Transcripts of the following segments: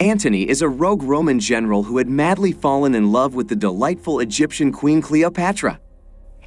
Antony is a rogue Roman general who had madly fallen in love with the delightful Egyptian queen Cleopatra.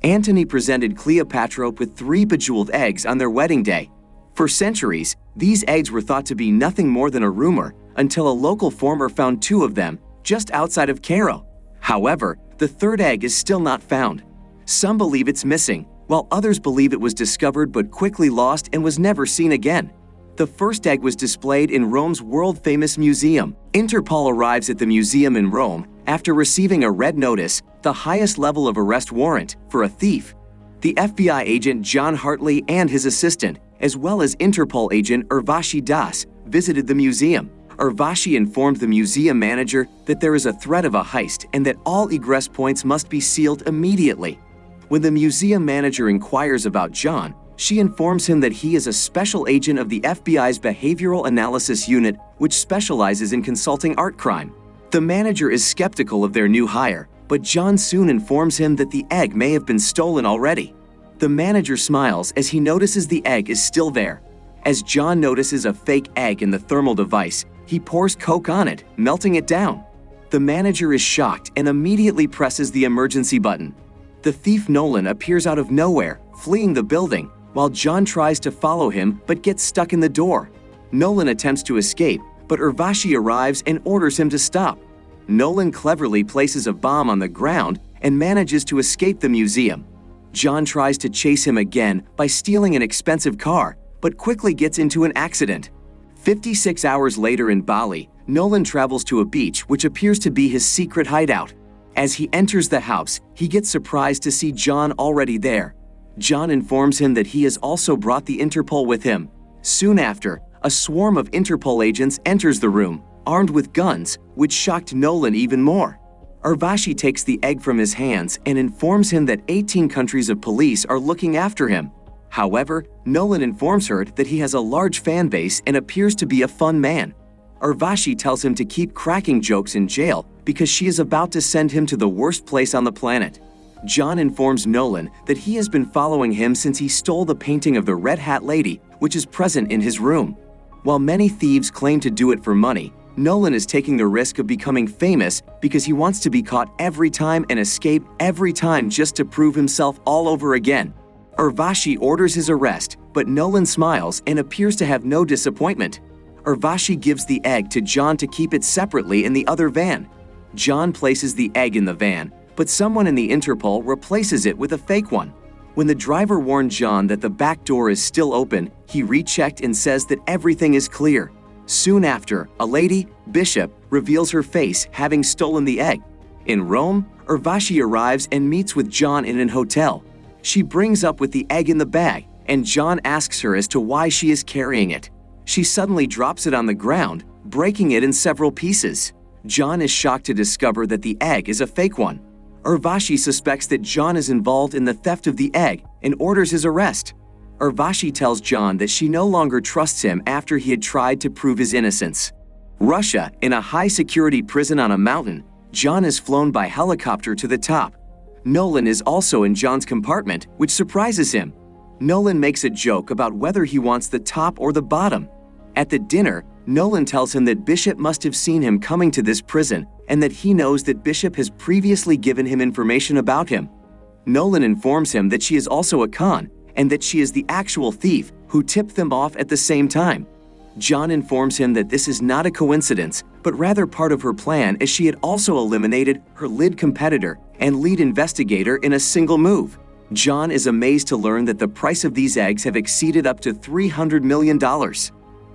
Antony presented Cleopatra with 3 bejeweled eggs on their wedding day. For centuries, these eggs were thought to be nothing more than a rumor until a local farmer found 2 of them just outside of Cairo. However, the 3rd egg is still not found. Some believe it's missing, while others believe it was discovered but quickly lost and was never seen again. The first egg was displayed in Rome's world-famous museum. Interpol arrives at the museum in Rome after receiving a red notice, the highest level of arrest warrant, for a thief. The FBI agent John Hartley and his assistant, as well as Interpol agent Urvashi Das, visited the museum. Urvashi informed the museum manager that there is a threat of a heist and that all egress points must be sealed immediately. When the museum manager inquires about John, she informs him that he is a special agent of the FBI's Behavioral Analysis Unit, which specializes in consulting art crime. The manager is skeptical of their new hire, but John soon informs him that the egg may have been stolen already. The manager smiles as he notices the egg is still there. As John notices a fake egg in the thermal device, he pours Coke on it, melting it down. The manager is shocked and immediately presses the emergency button. The thief Nolan appears out of nowhere, fleeing the building, while John tries to follow him but gets stuck in the door. Nolan attempts to escape, but Urvashi arrives and orders him to stop. Nolan cleverly places a bomb on the ground and manages to escape the museum. John tries to chase him again by stealing an expensive car, but quickly gets into an accident. 56 hours later in Bali, Nolan travels to a beach which appears to be his secret hideout. As he enters the house, he gets surprised to see John already there. John informs him that he has also brought the Interpol with him. Soon after, a swarm of Interpol agents enters the room, armed with guns, which shocked Nolan even more. Urvashi takes the egg from his hands and informs him that 18 countries of police are looking after him. However, Nolan informs her that he has a large fan base and appears to be a fun man. Urvashi tells him to keep cracking jokes in jail because she is about to send him to the worst place on the planet. John informs Nolan that he has been following him since he stole the painting of the Red Hat Lady, which is present in his room. While many thieves claim to do it for money, Nolan is taking the risk of becoming famous because he wants to be caught every time and escape every time just to prove himself all over again. Urvashi orders his arrest, but Nolan smiles and appears to have no disappointment. Urvashi gives the egg to John to keep it separately in the other van. John places the egg in the van, but someone in the Interpol replaces it with a fake one. When the driver warned John that the back door is still open, he rechecked and says that everything is clear. Soon after, a lady, Bishop, reveals her face, having stolen the egg. In Rome, Urvashi arrives and meets with John in an hotel. She brings up with the egg in the bag, and John asks her as to why she is carrying it. She suddenly drops it on the ground, breaking it in several pieces. John is shocked to discover that the egg is a fake one. Urvashi suspects that John is involved in the theft of the egg and orders his arrest. Urvashi tells John that she no longer trusts him after he had tried to prove his innocence. Russia, in a high-security prison on a mountain, John is flown by helicopter to the top. Nolan is also in John's compartment, which surprises him. Nolan makes a joke about whether he wants the top or the bottom. At the dinner, Nolan tells him that Bishop must have seen him coming to this prison and that he knows that Bishop has previously given him information about him. Nolan informs him that she is also a con and that she is the actual thief who tipped them off at the same time. John informs him that this is not a coincidence, but rather part of her plan, as she had also eliminated her lead competitor and lead investigator in a single move. John is amazed to learn that the price of these eggs have exceeded up to $300 million.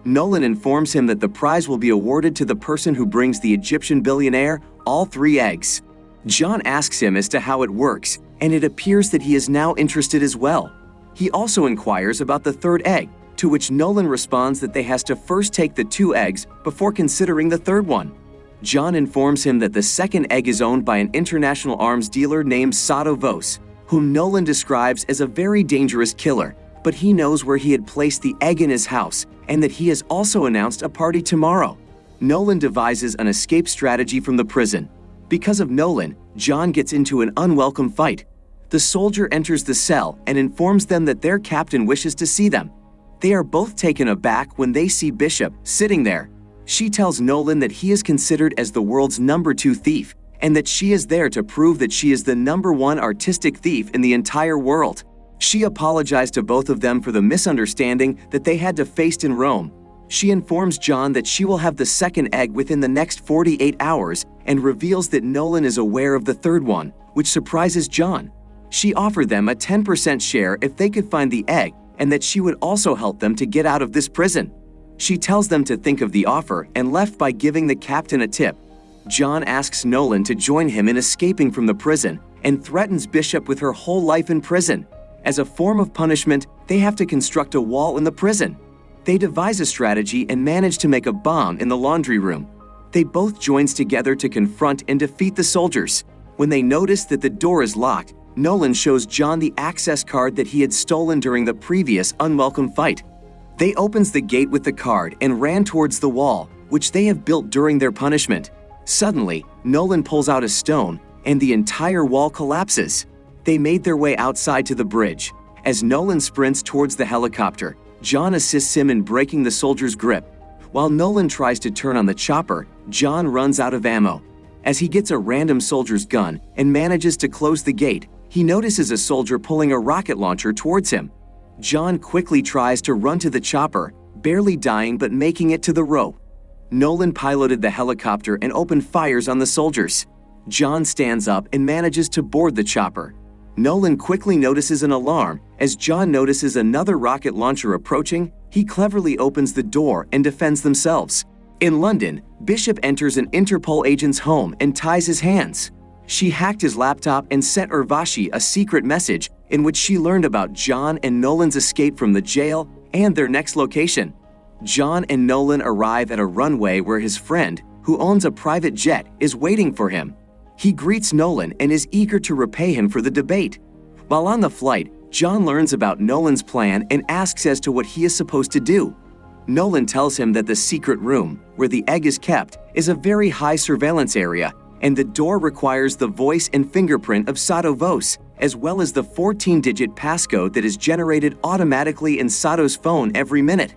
Nolan informs him that the prize will be awarded to the person who brings the Egyptian billionaire all 3 eggs. John asks him as to how it works, and it appears that he is now interested as well. He also inquires about the 3rd egg, to which Nolan responds that they has to first take the 2 eggs before considering the 3rd one. John informs him that the 2nd egg is owned by an international arms dealer named Sato Vos, whom Nolan describes as a very dangerous killer, but he knows where he had placed the egg in his house and that he has also announced a party tomorrow. Nolan devises an escape strategy from the prison. Because of Nolan, John gets into an unwelcome fight. The soldier enters the cell and informs them that their captain wishes to see them. They are both taken aback when they see Bishop sitting there. She tells Nolan that he is considered as the world's #2 thief, and that she is there to prove that she is the #1 artistic thief in the entire world. She apologized to both of them for the misunderstanding that they had to face in Rome. She informs John that she will have the second egg within the next 48 hours and reveals that Nolan is aware of the third one, which surprises John. She offered them a 10% share if they could find the egg, and that she would also help them to get out of this prison. She tells them to think of the offer and left by giving the captain a tip. John asks Nolan to join him in escaping from the prison and threatens Bishop with her whole life in prison. As a form of punishment, they have to construct a wall in the prison. They devise a strategy and manage to make a bomb in the laundry room. They both join together to confront and defeat the soldiers. When they notice that the door is locked, Nolan shows John the access card that he had stolen during the previous unwelcome fight. They opens the gate with the card and ran towards the wall, which they have built during their punishment. Suddenly, Nolan pulls out a stone, and the entire wall collapses. They made their way outside to the bridge. As Nolan sprints towards the helicopter, John assists him in breaking the soldier's grip. While Nolan tries to turn on the chopper, John runs out of ammo. As he gets a random soldier's gun and manages to close the gate, he notices a soldier pulling a rocket launcher towards him. John quickly tries to run to the chopper, barely dying but making it to the rope. Nolan piloted the helicopter and opened fires on the soldiers. John stands up and manages to board the chopper. Nolan quickly notices an alarm. As John notices another rocket launcher approaching, he cleverly opens the door and defends themselves. In London, Bishop enters an Interpol agent's home and ties his hands. She hacked his laptop and sent Urvashi a secret message in which she learned about John and Nolan's escape from the jail and their next location. John and Nolan arrive at a runway where his friend, who owns a private jet, is waiting for him. He greets Nolan and is eager to repay him for the debate. While on the flight, John learns about Nolan's plan and asks as to what he is supposed to do. Nolan tells him that the secret room, where the egg is kept, is a very high surveillance area, and the door requires the voice and fingerprint of Sato Vos, as well as the 14-digit passcode that is generated automatically in Sato's phone every minute.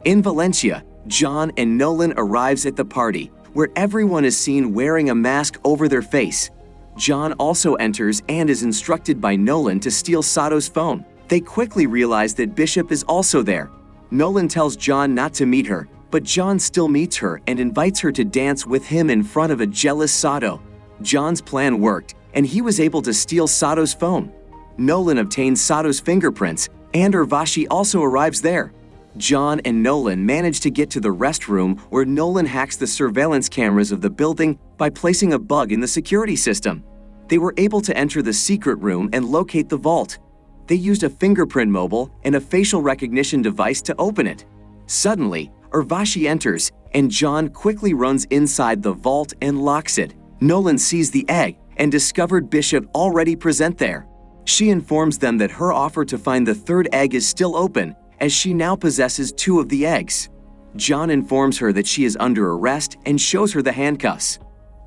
In Valencia, John and Nolan arrives at the party, where everyone is seen wearing a mask over their face. John also enters and is instructed by Nolan to steal Sato's phone. They quickly realize that Bishop is also there. Nolan tells John not to meet her, but John still meets her and invites her to dance with him in front of a jealous Sato. John's plan worked, and he was able to steal Sato's phone. Nolan obtains Sato's fingerprints, and Urvashi also arrives there. John and Nolan manage to get to the restroom where Nolan hacks the surveillance cameras of the building by placing a bug in the security system. They were able to enter the secret room and locate the vault. They used a fingerprint mobile and a facial recognition device to open it. Suddenly, Urvashi enters, and John quickly runs inside the vault and locks it. Nolan sees the egg and discovered Bishop already present there. She informs them that her offer to find the third egg is still open, as she now possesses 2 of the eggs. John informs her that she is under arrest and shows her the handcuffs.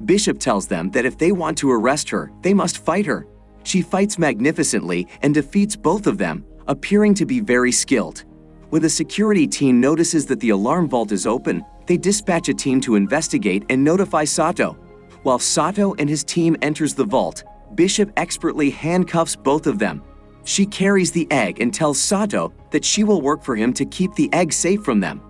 Bishop tells them that if they want to arrest her, they must fight her. She fights magnificently and defeats both of them, appearing to be very skilled. When the security team notices that the alarm vault is open, they dispatch a team to investigate and notify Sato. While Sato and his team enters the vault, Bishop expertly handcuffs both of them. She carries the egg and tells Sato that she will work for him to keep the egg safe from them.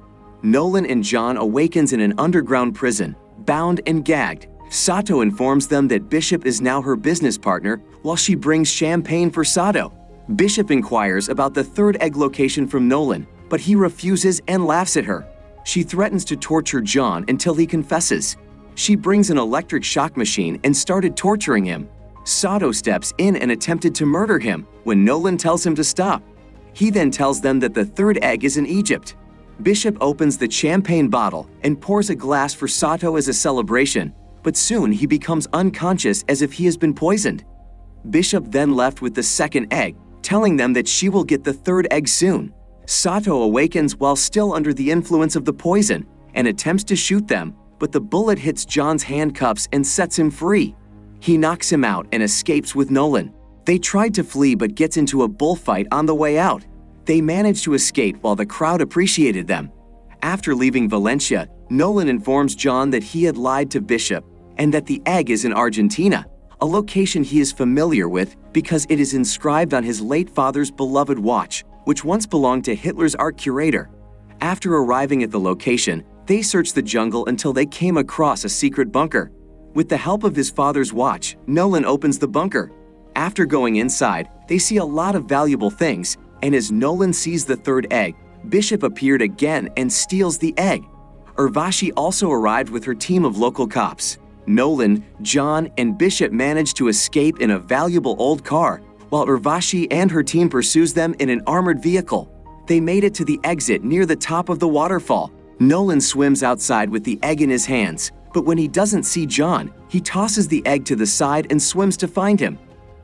Nolan and John awakens in an underground prison, bound and gagged. Sato informs them that Bishop is now her business partner while she brings champagne for Sato. Bishop inquires about the third egg location from Nolan, but he refuses and laughs at her. She threatens to torture John until he confesses. She brings an electric shock machine and started torturing him. Sato steps in and attempted to murder him when Nolan tells him to stop. He then tells them that the third egg is in Egypt. Bishop opens the champagne bottle and pours a glass for Sato as a celebration, but soon he becomes unconscious as if he has been poisoned. Bishop then left with the second egg, telling them that she will get the third egg soon. Sato awakens while still under the influence of the poison and attempts to shoot them, but the bullet hits John's handcuffs and sets him free. He knocks him out and escapes with Nolan. They tried to flee but gets into a bullfight on the way out. They managed to escape while the crowd appreciated them. After leaving Valencia, Nolan informs John that he had lied to Bishop and that the egg is in Argentina, a location he is familiar with because it is inscribed on his late father's beloved watch, which once belonged to Hitler's art curator. After arriving at the location, they searched the jungle until they came across a secret bunker. With the help of his father's watch, Nolan opens the bunker. After going inside, they see a lot of valuable things, and as Nolan sees the third egg, Bishop appeared again and steals the egg. Urvashi also arrived with her team of local cops. Nolan, John, and Bishop managed to escape in a valuable old car, while Urvashi and her team pursues them in an armored vehicle. They made it to the exit near the top of the waterfall. Nolan swims outside with the egg in his hands, but when he doesn't see John, he tosses the egg to the side and swims to find him.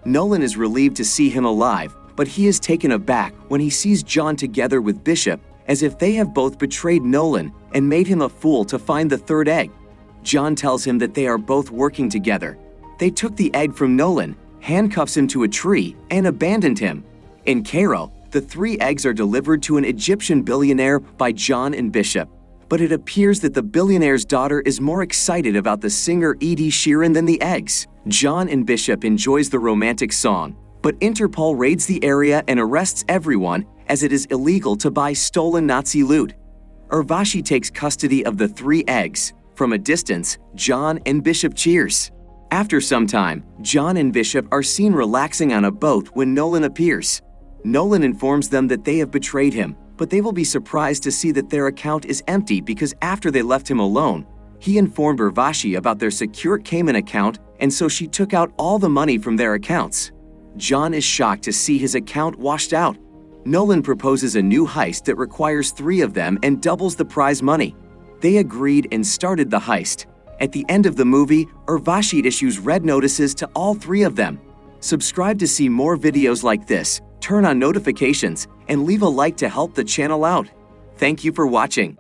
Nolan is relieved to see him alive, but he is taken aback when he sees John together with Bishop, as if they have both betrayed Nolan and made him a fool to find the third egg. John tells him that they are both working together. They took the egg from Nolan, handcuffs him to a tree, and abandoned him. In Cairo, the 3 eggs are delivered to an Egyptian billionaire by John and Bishop. But it appears that the billionaire's daughter is more excited about the singer Ed Sheeran than the eggs. John and Bishop enjoys the romantic song, but Interpol raids the area and arrests everyone as it is illegal to buy stolen Nazi loot. Urvashi takes custody of the 3 eggs. From a distance, John and Bishop cheers. After some time, John and Bishop are seen relaxing on a boat when Nolan appears. Nolan informs them that they have betrayed him, but they will be surprised to see that their account is empty because after they left him alone, he informed Urvashi about their secure Cayman account, and so she took out all the money from their accounts. John is shocked to see his account washed out. Nolan proposes a new heist that requires 3 of them and doubles the prize money. They agreed and started the heist. At the end of the movie, Urvashi issues red notices to all 3 of them. Subscribe to see more videos like this, turn on notifications, and leave a like to help the channel out. Thank you for watching.